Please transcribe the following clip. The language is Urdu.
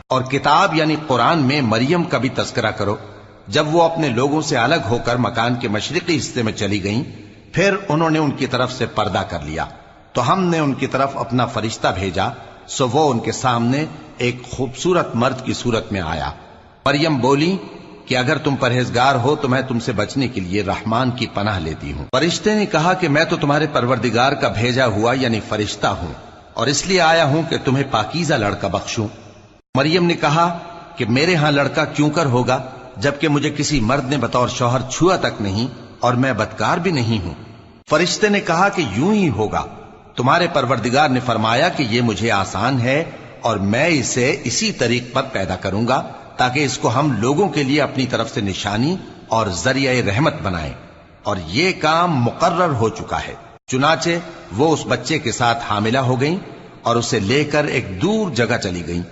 اور کتاب یعنی قرآن میں مریم کا بھی تذکرہ کرو، جب وہ اپنے لوگوں سے الگ ہو کر مکان کے مشرقی حصے میں چلی گئیں، پھر انہوں نے ان کی طرف سے پردہ کر لیا، تو ہم نے ان کی طرف اپنا فرشتہ بھیجا، سو وہ ان کے سامنے ایک خوبصورت مرد کی صورت میں آیا۔ مریم بولی کہ اگر تم پرہیزگار ہو تو میں تم سے بچنے کے لیے رحمان کی پناہ لیتی ہوں۔ فرشتے نے کہا کہ میں تو تمہارے پروردگار کا بھیجا ہوا یعنی فرشتہ ہوں، اور اس لیے آیا ہوں کہ تمہیں پاکیزہ لڑکا بخشوں۔ مریم نے کہا کہ میرے ہاں لڑکا کیوں کر ہوگا، جبکہ مجھے کسی مرد نے بطور شوہر چھوا تک نہیں، اور میں بدکار بھی نہیں ہوں۔ فرشتے نے کہا کہ یوں ہی ہوگا، تمہارے پروردگار نے فرمایا کہ یہ مجھے آسان ہے، اور میں اسے اسی طریق پر پیدا کروں گا تاکہ اس کو ہم لوگوں کے لیے اپنی طرف سے نشانی اور ذریعہ رحمت بنائیں، اور یہ کام مقرر ہو چکا ہے۔ چنانچہ وہ اس بچے کے ساتھ حاملہ ہو گئیں اور اسے لے کر ایک دور جگہ چلی گئیں۔